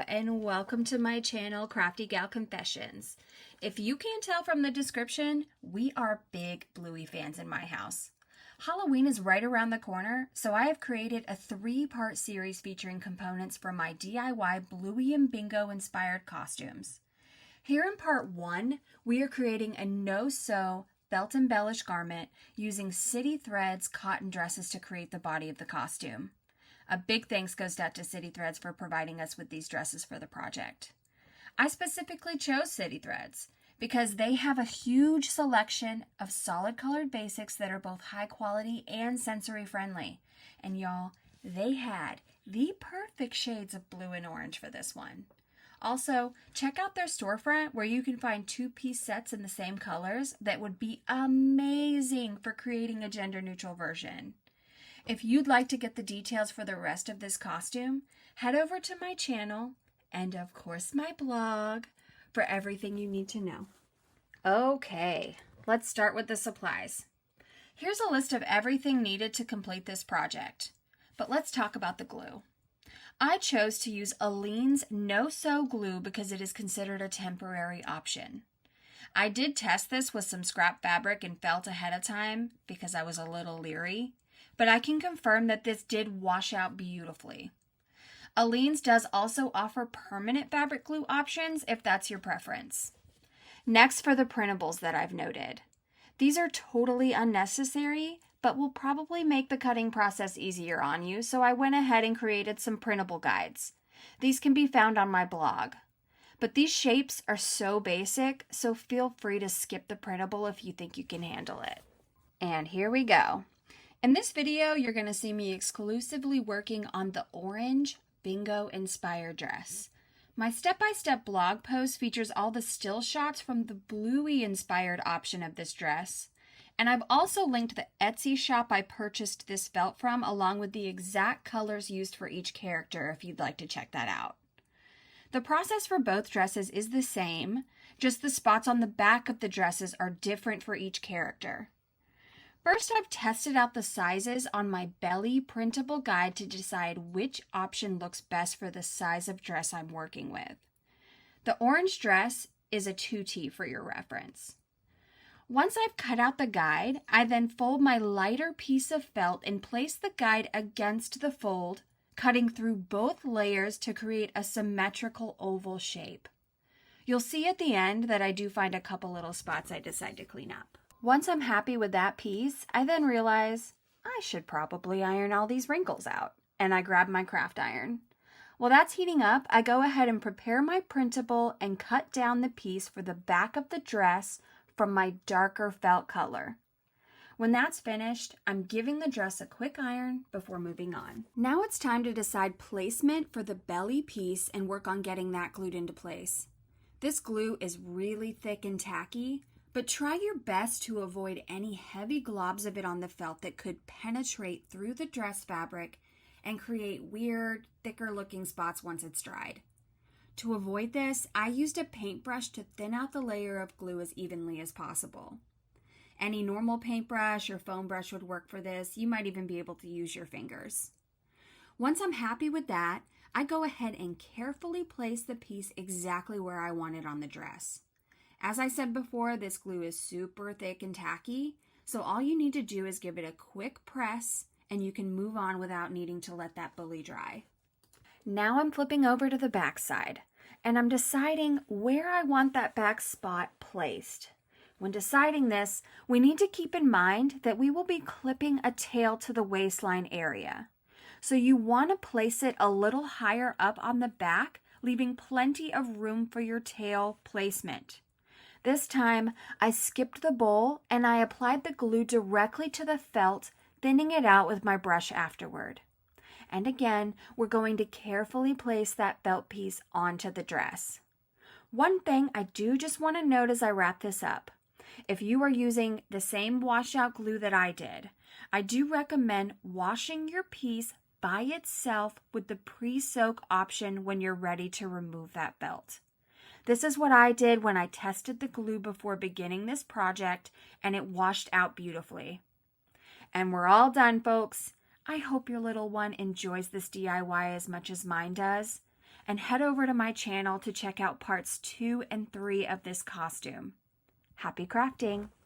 and welcome to my channel, Crafty Gal Confessions. If you can't tell from the description, we are big Bluey fans in my house. Halloween is right around the corner, so I have created a 3-part series featuring components from my DIY Bluey and Bingo inspired costumes. Here in part 1, we are creating a no-sew felt embellished garment using City Threads cotton dresses to create the body of the costume. A big thanks goes out to City Threads for providing us with these dresses for the project. I specifically chose City Threads because they have a huge selection of solid colored basics that are both high quality and sensory friendly. And y'all, they had the perfect shades of blue and orange for this one. Also, check out their storefront where you can find 2-piece sets in the same colors that would be amazing for creating a gender-neutral version. If you'd like to get the details for the rest of this costume, head over to my channel and, of course, my blog for everything you need to know. Okay, let's start with the supplies. Here's a list of everything needed to complete this project, but let's talk about the glue. I chose to use Aleene's no-sew glue because it is considered a temporary option. I did test this with some scrap fabric and felt ahead of time because I was a little leery, but I can confirm that this did wash out beautifully. Aleene's does also offer permanent fabric glue options if that's your preference. Next, for the printables that I've noted. These are totally unnecessary, but will probably make the cutting process easier on you, so I went ahead and created some printable guides. These can be found on my blog. But these shapes are so basic, so feel free to skip the printable if you think you can handle it. And here we go. In this video, you're going to see me exclusively working on the orange Bingo inspired dress. My step-by-step blog post features all the still shots from the Bluey inspired option of this dress. And I've also linked the Etsy shop I purchased this felt from, along with the exact colors used for each character if you'd like to check that out. The process for both dresses is the same, just the spots on the back of the dresses are different for each character. First, I've tested out the sizes on my belly printable guide to decide which option looks best for the size of dress I'm working with. The orange dress is a 2T for your reference. Once I've cut out the guide, I then fold my lighter piece of felt and place the guide against the fold, cutting through both layers to create a symmetrical oval shape. You'll see at the end that I do find a couple little spots I decide to clean up. Once I'm happy with that piece, I then realize I should probably iron all these wrinkles out, and I grab my craft iron. While that's heating up, I go ahead and prepare my printable and cut down the piece for the back of the dress from my darker felt color. When that's finished, I'm giving the dress a quick iron before moving on. Now it's time to decide placement for the belly piece and work on getting that glued into place. This glue is really thick and tacky, but try your best to avoid any heavy globs of it on the felt that could penetrate through the dress fabric and create weird, thicker looking spots once it's dried. To avoid this, I used a paintbrush to thin out the layer of glue as evenly as possible. Any normal paintbrush or foam brush would work for this. You might even be able to use your fingers. Once I'm happy with that, I go ahead and carefully place the piece exactly where I want it on the dress. As I said before, this glue is super thick and tacky, so all you need to do is give it a quick press and you can move on without needing to let that bully dry. Now I'm flipping over to the back side and I'm deciding where I want that back spot placed. When deciding this, we need to keep in mind that we will be clipping a tail to the waistline area. So you want to place it a little higher up on the back, leaving plenty of room for your tail placement. This time, I skipped the bowl and I applied the glue directly to the felt, thinning it out with my brush afterward. And again, we're going to carefully place that felt piece onto the dress. One thing I do just want to note as I wrap this up. If you are using the same washout glue that I did, I do recommend washing your piece by itself with the pre-soak option when you're ready to remove that felt. This is what I did when I tested the glue before beginning this project, and it washed out beautifully. And we're all done, folks. I hope your little one enjoys this DIY as much as mine does. and head over to my channel to check out parts 2 and 3 of this costume. Happy crafting!